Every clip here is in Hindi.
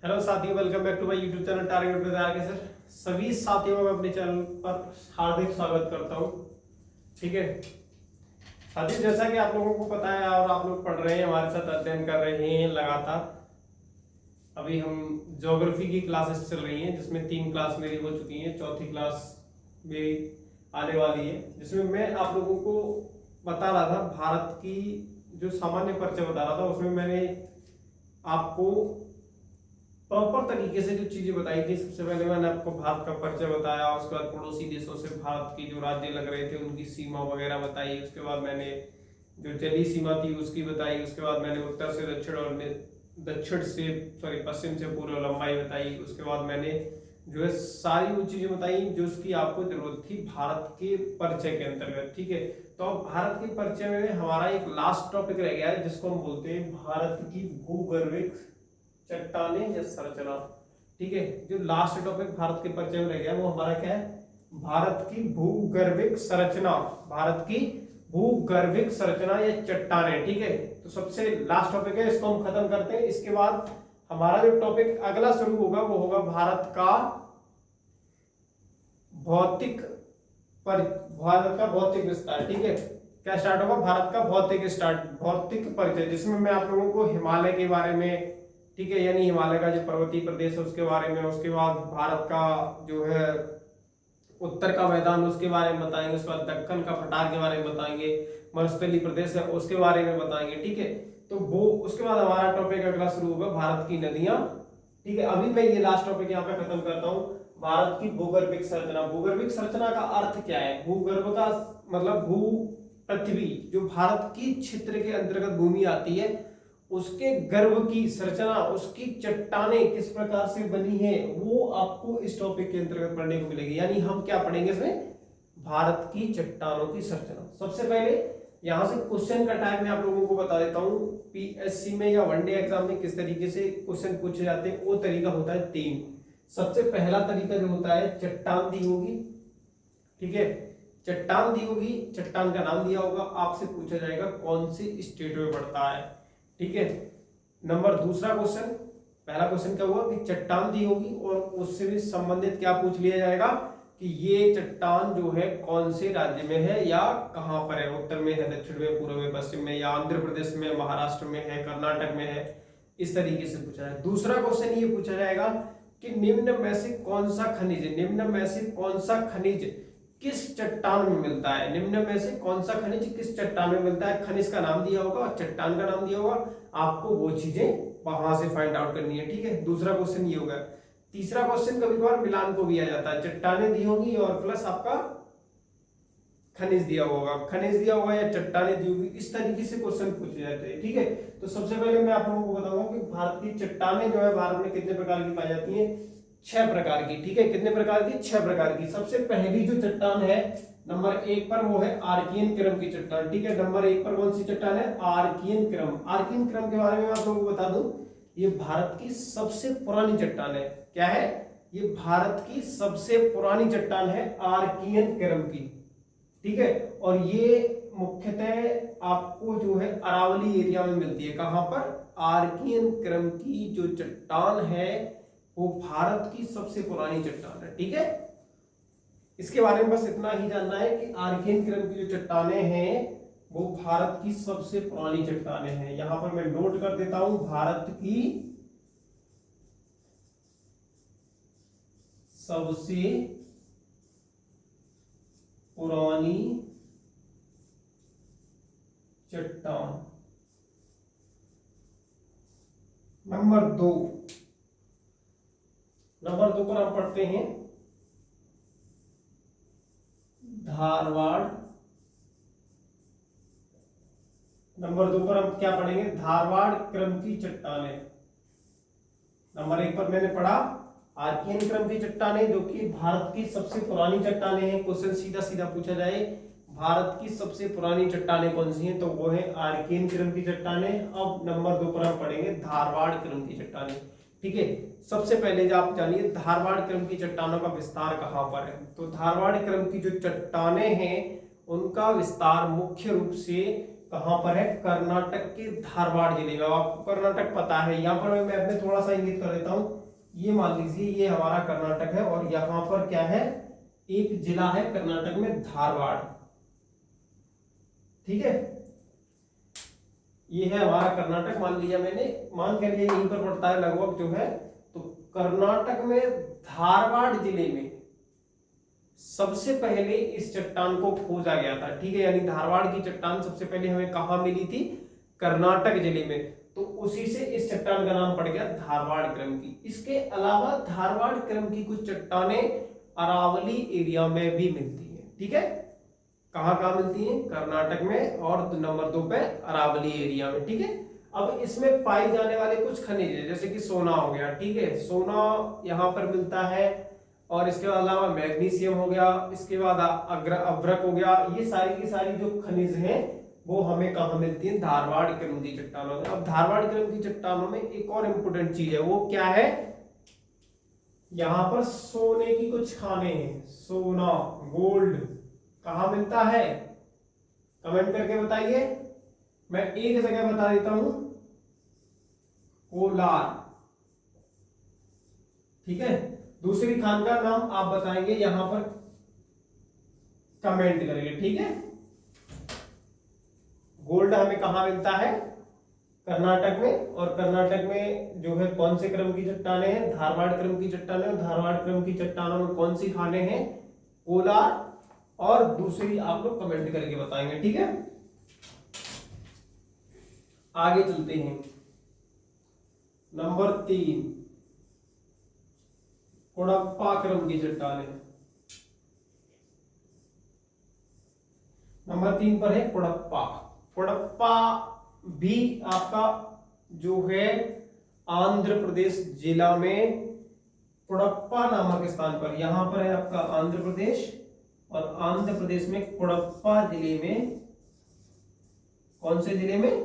हेलो साथियों, welcome back to my YouTube channel target with R K sir. सभी साथियों को मैं अपने चैनल पर हार्दिक स्वागत करता हूं। ठीक है साथियों, जैसा कि आप लोगों को पता है और आप लोग पढ़ रहे हैं, हमारे साथ अध्ययन कर रहे हैं लगातार। अभी हम ज्योग्राफी की क्लासेस चल रही हैं, जिसमें 3 क्लास मेरी हो चुकी हैं, चौथी क्लास मेरी आने वाली है, जिसमें मैं आप लोगों को बता रहा था भारत की जो सामान्य परिचय बता रहा था। उसमें मैंने आपको प्रॉपर तरीके से जो चीजें बताई थी। सबसे पहले मैंने आपको भारत का परिचय बताया, उसके बाद पड़ोसी देशों से भारत की जो राज्य लग रहे थे उनकी सीमा वगैरह बताई। उसके बाद मैंने जो जलीय सीमा थी उसकी बताई। उसके बाद मैंने उत्तर से दक्षिण और पश्चिम से पूर्व लंबाई बताई। उसके बाद मैंने जो है सारी वो चीजें बताई जो उसकी आपको जरूरत थी भारत के परिचय के अंतर्गत। ठीक है, तो अब भारत के परिचय में हमारा एक लास्ट टॉपिक रह गया है, जिसको हम बोलते हैं भारत की भूगर्भिक चट्टानें या संरचना। ठीक है, जो लास्ट टॉपिक भारत के परिचय में रह गया वो हमारा क्या है, भारत की भूगर्भिक संरचना। भारत की भूगर्भिक संरचना या चट्टानें। ठीक है, तो सबसे लास्ट टॉपिक है, इसको हम खत्म करते हैं। इसके बाद हमारा जो टॉपिक अगला शुरू होगा वो होगा भारत का भौतिक विस्तार। ठीक है, क्या स्टार्ट होगा, भारत का भौतिक परिचय, जिसमें मैं आप लोगों को हिमालय के बारे में, ठीक है, यानी हिमालय का जो पर्वतीय प्रदेश है उसके बारे में, उसके बाद भारत का जो है उत्तर का मैदान उसके बारे में बताएंगे, उसके बाद दक्कन का पठार के बारे में बताएंगे, मरुस्थलीय प्रदेश है उसके बारे में बताएंगे। ठीक है, तो वो उसके बाद हमारा टॉपिक अगला शुरू होगा भारत की नदियां। ठीक है, अभी मैं ये लास्ट टॉपिक यहाँ पे खत्म करता हूँ, भारत की भूगर्भिक संरचना। भूगर्भिक संरचना का अर्थ क्या है, भूगर्भ का मतलब भू पृथ्वी, जो भारत की क्षेत्र के अंतर्गत भूमि आती है उसके गर्भ की संरचना, उसकी चट्टानें किस प्रकार से बनी है, वो आपको इस टॉपिक के अंतर्गत पढ़ने को मिलेगी। यानी हम क्या पढ़ेंगे इसमें, भारत की चट्टानों की संरचना। सबसे पहले यहां से क्वेश्चन का टाइप मैं आप लोगों को बता देता हूं, पीएससी में या वनडे एग्जाम में किस तरीके से क्वेश्चन पूछे जाते हैं। वो तरीका होता है 3। सबसे पहला तरीका जो होता है, चट्टान दी होगी, ठीक है, चट्टान दी होगी, चट्टान का नाम दिया होगा, आपसे पूछा जाएगा कौन सी स्टेट में पड़ता है। ठीक है, नंबर दूसरा क्वेश्चन, पहला क्वेश्चन क्या हुआ कि चट्टान दी होगी और उससे भी संबंधित क्या पूछ लिया जाएगा कि ये चट्टान जो है कौन से राज्य में है या कहां पर है, उत्तर में है, दक्षिण में, पूर्व में, पश्चिम में, या आंध्र प्रदेश में, महाराष्ट्र में है, कर्नाटक में है। इस तरीके से पूछा है। दूसरा क्वेश्चन ये पूछा जाएगा कि निम्न में से कौन सा खनिज किस चट्टान में मिलता है। निम्न में से कौन सा खनिज किस चट्टान में मिलता है, खनिज का नाम दिया होगा, चट्टान का नाम दिया होगा, आपको वो चीजें वहां से फाइंड आउट करनी है। ठीक है, दूसरा क्वेश्चन ये होगा। तीसरा क्वेश्चन कभी कभार मिलान को भी आ जाता है, चट्टानें दी होगी और प्लस आपका खनिज दिया होगा या चट्टानें दी होगी, इस तरीके से क्वेश्चन पूछे जाते हैं। ठीक है, तो सबसे पहले मैं आप लोगों को बताऊंगा कि भारत की चट्टानें जो है भारत में कितने प्रकार की पाई जाती हैं, 6 प्रकार की। ठीक है, कितने प्रकार की, 6 प्रकार की। सबसे पहली जो चट्टान है नंबर 1 पर वो है आर्कियन क्रम की चट्टान। ठीक है, नंबर 1 पर कौन सी चट्टान है, आर्कियन क्रम। आर्कियन क्रम के बारे में आप लोगों को बता दूं, ये भारत की सबसे पुरानी चट्टान है। क्या है, ये भारत की सबसे पुरानी चट्टान है, आर्कियन क्रम की। ठीक है, और ये मुख्यतः आपको जो है अरावली एरिया में मिलती है। कहां पर, आर्कियन क्रम की जो चट्टान है वो भारत की सबसे पुरानी चट्टान है। ठीक है, इसके बारे में बस इतना ही जानना है कि आर्कियन क्रम की जो चट्टानें हैं वो भारत की सबसे पुरानी चट्टानें हैं। यहां पर मैं नोट कर देता हूं, भारत की सबसे पुरानी चट्टान। नंबर 2 पर हम पढ़ते हैं धारवाड़। नंबर 2 पर हम क्या पढ़ेंगे, धारवाड़ क्रम की चट्टानें। नंबर 1 पर मैंने पढ़ा आर्कियन क्रम की चट्टानें, जो कि भारत की सबसे पुरानी चट्टानें हैं। क्वेश्चन सीधा सीधा पूछा जाए भारत की सबसे पुरानी चट्टानें कौन सी हैं, तो वो है आर्कियन क्रम की चट्टानें। अब नंबर 2 पर हम पढ़ेंगे धारवाड़ क्रम की चट्टानें। ठीक है, सबसे पहले जो आप जानिए धारवाड़ क्रम की चट्टानों का विस्तार कहां पर है। तो धारवाड़ क्रम की जो चट्टानें हैं उनका विस्तार मुख्य रूप से कहां पर है, कर्नाटक के धारवाड़ जिले में। आपको कर्नाटक पता है, यहाँ पर मैं अपने थोड़ा सा इंगित कर देता हूँ। ये मान लीजिए ये हमारा कर्नाटक है और यहाँ पर क्या है, एक जिला है कर्नाटक में धारवाड़, ठीक है। ये है हमारा कर्नाटक, मान लिया मैंने, मान कर लिया यहीं पर पड़ता है लगभग जो है। तो कर्नाटक में धारवाड़ जिले में सबसे पहले इस चट्टान को खोजा गया था, ठीक है। यानी धारवाड़ की चट्टान सबसे पहले हमें कहां मिली थी, कर्नाटक जिले में। तो उसी से इस चट्टान का नाम पड़ गया धारवाड़ क्रम की। इसके अलावा धारवाड़ क्रम की कुछ चट्टानें अरावली एरिया में भी मिलती हैं, ठीक है। कहां कहां मिलती हैं, कर्नाटक में, और नंबर 2 पे अरावली एरिया में, ठीक है। अब इसमें पाए जाने वाले कुछ खनिज है, जैसे कि सोना हो गया, ठीक है, सोना यहाँ पर मिलता है, और इसके अलावा मैग्नीशियम हो गया, इसके बाद अभ्रक हो गया। ये सारी की सारी जो खनिज हैं वो हमें कहाँ मिलती है, धारवाड़ क्रम की चट्टानों में। अब धारवाड़ क्रम की चट्टानों में एक और इम्पोर्टेंट चीज है, वो क्या है, यहाँ पर सोने की कुछ खाने हैं, सोना, गोल्ड कहाँ मिलता है, कमेंट करके बताइए। मैं एक जगह बता देता हूं, कोलार, ठीक है। दूसरी खान का नाम आप बताएंगे, यहां पर कमेंट करेंगे, ठीक है। गोल्ड हमें कहां मिलता है, कर्नाटक में, और कर्नाटक में जो है कौन से क्रम की चट्टानें हैं, धारवाड़ क्रम की चट्टानें, और धारवाड़ क्रम की चट्टानों में कौन सी खाने हैं, कोलार, और दूसरी आप लोग कमेंट करके बताएंगे, ठीक है। आगे चलते हैं, नंबर 3 कोडप्पा क्रम की चट्टानें। नंबर 3 पर है कोडप्पा। कोडप्पा भी आपका जो है आंध्र प्रदेश जिला में, कोडप्पा नामक स्थान पर, यहां पर है आपका आंध्र प्रदेश, और आंध्र प्रदेश में कोडप्पा जिले में, कौन से जिले में,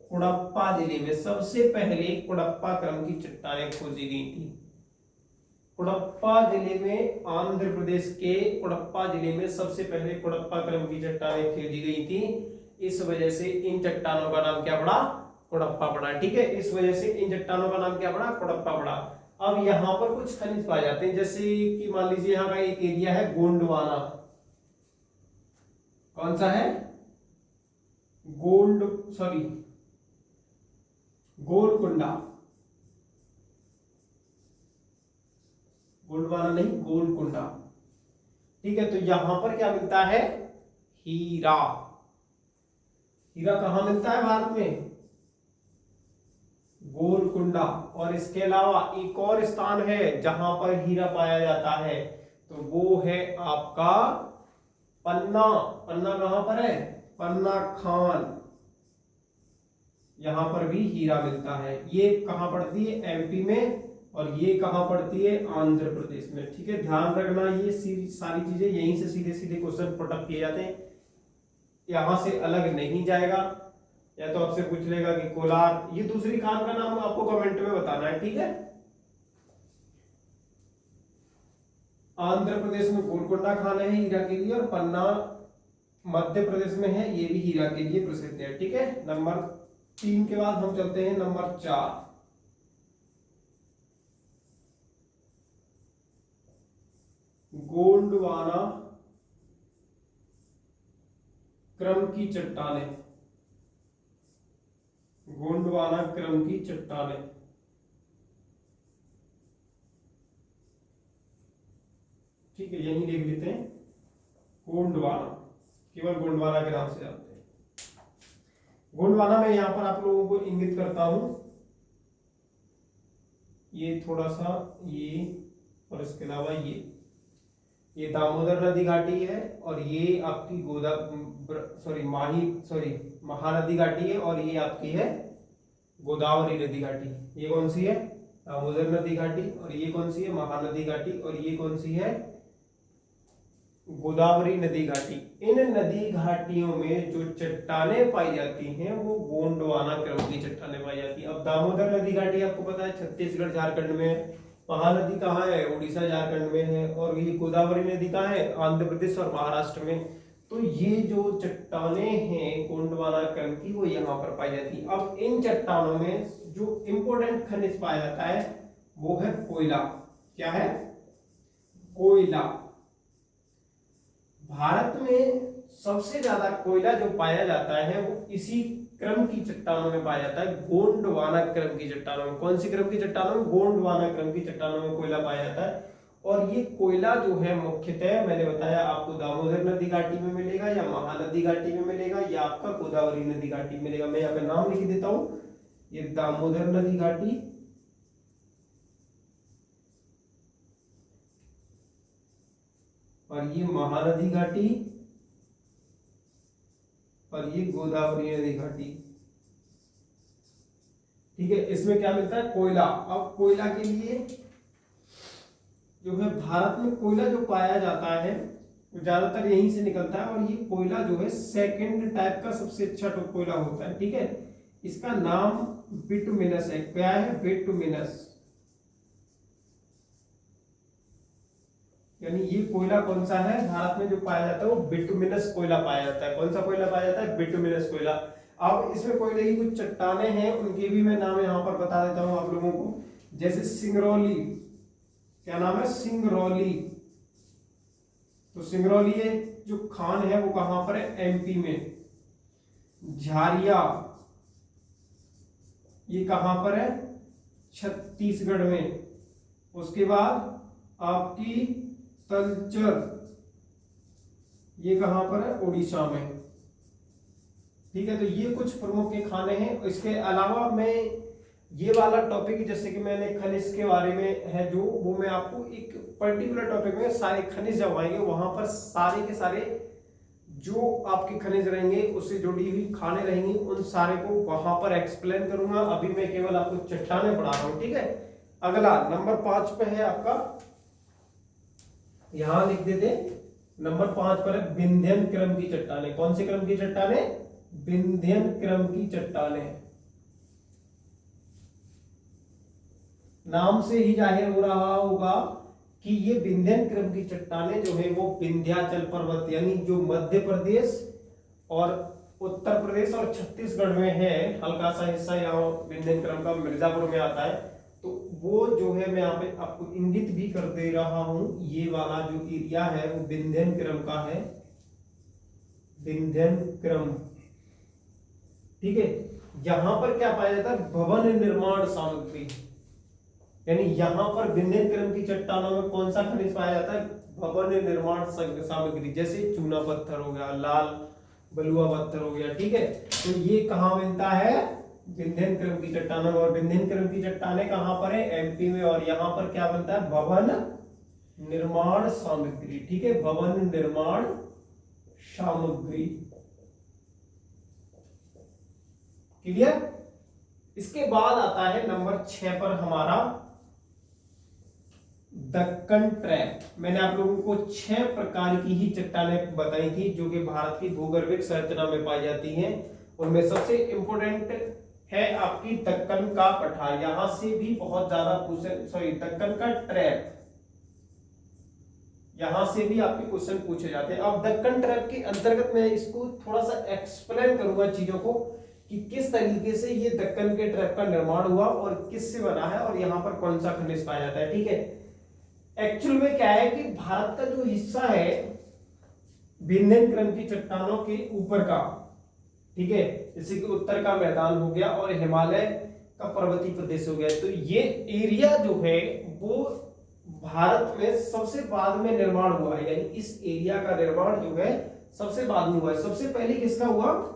कोडप्पा जिले में सबसे पहले कोडप्पा क्रम की चट्टानें खोजी गई थी। कोडप्पा जिले में, आंध्र प्रदेश के कोडप्पा जिले में सबसे पहले कोडप्पा क्रम की चट्टानें खोजी गई थी। इस वजह से इन चट्टानों का नाम क्या पड़ा, कोडप्पा पड़ा, ठीक है। इस वजह से इन चट्टानों का नाम क्या पड़ा, कोडप्पा पड़ा। अब यहाँ पर कुछ खनिज पाए जाते हैं, जैसे कि मान लीजिए यहाँ का एक एरिया है गोंडवाना, कौन सा है, गोलकुंडा, गोंडवाना नहीं, गोलकुंडा, ठीक है। तो यहां पर क्या मिलता है, हीरा। हीरा कहां मिलता है भारत में, गोलकुंडा। और इसके अलावा एक और स्थान है जहां पर हीरा पाया जाता है, तो वो है आपका पन्ना। पन्ना कहां पर है, पन्ना खान, यहां पर भी हीरा मिलता है। ये कहां पड़ती है, एमपी में, और ये कहां पड़ती है, आंध्र प्रदेश में, ठीक है। ध्यान रखना, ये सारी चीजें यहीं से सीधे सीधे क्वेश्चन पुटअप किए जाते हैं, यहां से अलग नहीं जाएगा। या तो आपसे पूछ लेगा कि कोलार, ये दूसरी खान का नाम आपको कमेंट में बताना है, ठीक है। आंध्र प्रदेश में गोलकुंडा खान है हीरा के लिए, और पन्ना मध्य प्रदेश में है, ये भी हीरा के लिए प्रसिद्ध है, ठीक है। नंबर 3 के बाद हम चलते हैं नंबर 4, गोंडवाना क्रम की चट्टानें। गोंडवाना क्रम की चट्टानें, ठीक है, यही देख लेते हैं, गोंडवाना, केवल गोंडवाना के नाम से जानते हैं। गोंडवाना में यहां पर आप लोगों को इंगित करता हूं, ये थोड़ा सा ये, और इसके अलावा ये दामोदर नदी घाटी है, और ये आपकी महानदी घाटी है, और ये आपकी है गोदावरी नदी घाटी। ये कौन सी है, दामोदर नदी घाटी, और ये कौन सी है, महानदी घाटी, और ये कौन सी है, गोदावरी नदी घाटी। इन नदी घाटियों में जो चट्टानें पाई जाती हैं वो गोंडवाना क्रम की चट्टानें पाई जाती हैं। अब दामोदर नदी घाटी आपको पता है छत्तीसगढ़ झारखंड में है, महानदी कहाँ है, उड़ीसा झारखंड में है, और ये गोदावरी नदी कहाँ है, आंध्र प्रदेश और महाराष्ट्र में। तो ये जो चट्टाने हैं गोंडवाना क्रम की वो यहाँ पर पाई जाती है। अब इन चट्टानों में जो इंपोर्टेंट खनिज पाया जाता है वो है कोयला। क्या है? कोयला। भारत में सबसे ज्यादा कोयला जो पाया जाता है वो इसी क्रम की चट्टानों में पाया जाता है, गोंडवाना क्रम की चट्टानों में। कौन सी क्रम की चट्टानों में? गोंडवाना क्रम की चट्टानों में कोयला पाया जाता है। और ये कोयला जो है मुख्यतः मैंने बताया आपको दामोदर नदी घाटी में मिलेगा, या महानदी घाटी में मिलेगा, या आपका गोदावरी नदी घाटी में मिलेगा। मैं यहाँ पे नाम लिख देता हूं, ये दामोदर नदी घाटी, और ये महानदी घाटी, और ये गोदावरी नदी घाटी। ठीक है, इसमें क्या मिलता है? कोयला। अब कोयला के लिए जो है भारत में कोयला जो पाया जाता है वो ज्यादातर यहीं से निकलता है, और ये कोयला जो है सेकंड टाइप का सबसे अच्छा कोयला होता है। ठीक है, इसका नाम बिटुमिनस है। क्या है? बिटुमिनस। यानी ये कोयला कौन सा है भारत में जो पाया जाता है वो बिटुमिनस कोयला पाया जाता है। कौन सा कोयला पाया जाता है? बिटुमिनस कोयला। अब इसमें कोयले की कुछ चट्टाने हैं, उनके भी मैं नाम यहाँ पर बता देता हूँ आप लोगों को। जैसे सिंगरौली। क्या नाम है? सिंगरौली। तो सिंगरौली जो खान है वो कहां पर है? एमपी में। झारिया ये कहां पर है? छत्तीसगढ़ में। उसके बाद आपकी तलचर ये कहां पर है? उड़ीसा में। ठीक है, तो ये कुछ प्रमुख के खाने हैं। इसके अलावा मैं ये वाला टॉपिक जैसे कि मैंने खनिज के बारे में है जो, वो मैं आपको एक पर्टिकुलर टॉपिक में सारे खनिज जब आएंगे वहां पर सारे के सारे जो आपके खनिज रहेंगे उससे जुड़ी हुई खाने रहेंगी, उन सारे को वहां पर एक्सप्लेन करूंगा। अभी मैं केवल आपको चट्टाने पढ़ा रहा हूं। ठीक है, अगला नंबर 5 पे है आपका, यहां लिख देते, नंबर 5 पर है विंध्यन क्रम की चट्टाने। कौन से क्रम की चट्टाने? विंध्यन क्रम की चट्टाने। नाम से ही जाहिर हो रहा होगा कि ये विंध्यन क्रम की चट्टाने जो है वो विंध्याचल पर्वत यानी जो मध्य प्रदेश और उत्तर प्रदेश और छत्तीसगढ़ में है, हल्का सा हिस्सा यहाँ विंध्यन क्रम का मिर्जापुर में आता है। तो वो जो है मैं यहाँ पे आपको इंगित भी कर दे रहा हूं, ये वाला जो एरिया है वो विंध्यन क्रम का है, विंध्यन क्रम। ठीक है, यहां पर क्या पाया जाता है? भवन निर्माण सामग्री। यानी यहां पर विंध्यन क्रम की चट्टानों में कौन सा खनिज पाया जाता है? भवन निर्माण सामग्री। जैसे चूना पत्थर हो गया, लाल बलुआ पत्थर हो गया। ठीक है, तो ये कहां मिलता है? विंध्यन क्रम की चट्टानों में। और विंध्यन क्रम की चट्टाने कहां पर है? एमपी में। और यहां पर क्या बनता है? भवन निर्माण सामग्री। ठीक है, भवन निर्माण सामग्री। क्लियर? इसके बाद आता है नंबर 6 पर हमारा दक्कन ट्रैप। मैंने आप लोगों को 6 प्रकार की ही चट्टानें बताई थी जो कि भारत की भूगर्भिक संरचना में पाई जाती हैं। उनमें सबसे इंपोर्टेंट है आपकी दक्कन का पठार। यहां से भी बहुत ज्यादा दक्कन का ट्रैप, यहां से भी आपके क्वेश्चन पूछे जाते हैं। अब दक्कन ट्रैप के अंतर्गत मैं इसको थोड़ा सा एक्सप्लेन करूंगा चीजों को कि किस तरीके से ये दक्कन के ट्रैप का निर्माण हुआ और किससे बना है और यहाँ पर कौन सा खनिज पाया जाता है। ठीक है, एक्चुअल में क्या है कि भारत का जो हिस्सा है विंध्यन क्रम की चट्टानों के ऊपर का, ठीक है, जैसे कि उत्तर का मैदान हो गया और हिमालय का पर्वतीय प्रदेश हो गया, तो ये एरिया जो है वो भारत में सबसे बाद में निर्माण हुआ है। यानी इस एरिया का निर्माण जो है सबसे बाद में हुआ है। सबसे पहले किसका हुआ?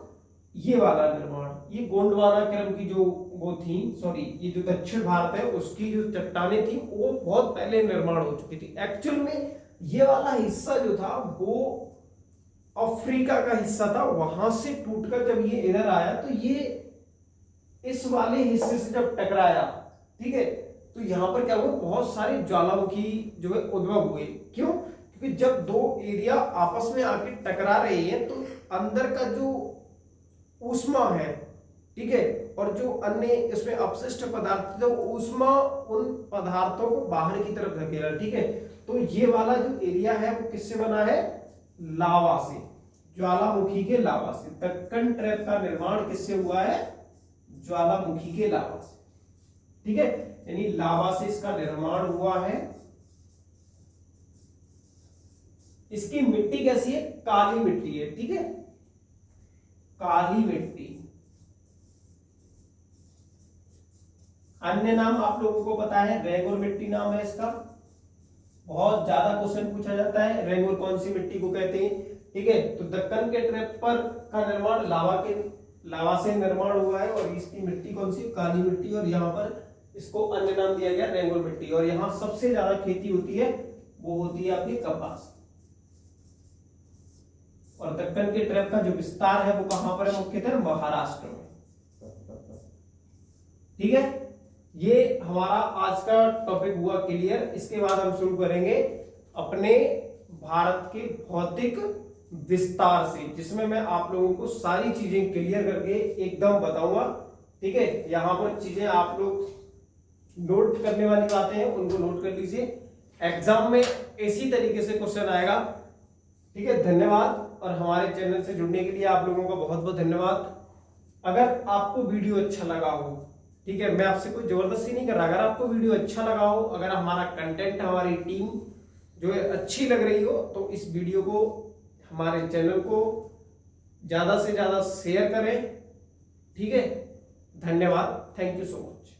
ये वाला निर्माण, ये गोंडवाना क्रम की जो वो थी, सॉरी ये जो दक्षिण भारत है उसकी जो चट्टाने थी वो बहुत पहले निर्माण हो चुकी थी। एक्चुअल में ये वाला हिस्सा जो था वो अफ्रीका का हिस्सा था, वहां से टूटकर जब ये इधर आया तो ये इस वाले हिस्से से जब टकराया, ठीक है, तो यहां पर क्या हुआ? बहुत सारे ज्वालामुखी जो है उद्भव हुए। क्यों? क्योंकि जब दो एरिया आपस में आके टकरा रहे हैं तो अंदर का जो ऊष्मा है, ठीक है, और जो अन्य इसमें अपशिष्ट पदार्थ थे ऊष्मा उन पदार्थों को बाहर की तरफ धकेला। ठीक है, तो ये वाला जो एरिया है वो किससे बना है? लावा से। ज्वालामुखी के लावा से। दक्कन ट्रैप का निर्माण किससे हुआ है? ज्वालामुखी के लावा से। ठीक है, यानी लावा से इसका निर्माण हुआ है। इसकी मिट्टी कैसी है? काली मिट्टी है। ठीक है, काली मिट्टी। अन्य नाम आप लोगों को पता है, रेंगुर मिट्टी नाम है इसका। बहुत ज्यादा क्वेश्चन पूछा जाता है, रेंगुर कौन सी मिट्टी को कहते हैं। ठीक है, तो दक्कन के ट्रैप पर का निर्माण लावा से निर्माण हुआ है और इसकी मिट्टी कौन सी? काली मिट्टी। और यहाँ पर इसको अन्य नाम दिया गया रेंगुर मिट्टी। और यहाँ सबसे ज्यादा खेती होती है वो होती है आपकी कपास। और दक्कन के ट्रैप का जो विस्तार है वो कहां पर है? मुख्यतः महाराष्ट्र में। ठीक है, ये हमारा आज का टॉपिक हुआ क्लियर। इसके बाद हम शुरू करेंगे अपने भारत के भौतिक विस्तार से, जिसमें मैं आप लोगों को सारी चीजें क्लियर करके एकदम बताऊंगा। ठीक है, यहाँ पर चीजें आप लोग नोट करने वाली बातें हैं उनको नोट कर लीजिए, एग्जाम में इसी तरीके से क्वेश्चन आएगा। ठीक है, धन्यवाद। और हमारे चैनल से जुड़ने के लिए आप लोगों का बहुत बहुत धन्यवाद। अगर आपको वीडियो अच्छा लगा हो, ठीक है, मैं आपसे कोई जबरदस्ती नहीं कर रहा, अगर आपको वीडियो अच्छा लगा हो, अगर हमारा कंटेंट, हमारी टीम जो है अच्छी लग रही हो, तो इस वीडियो को, हमारे चैनल को ज्यादा से ज्यादा शेयर करें। ठीक है, धन्यवाद, थैंक यू सो मच।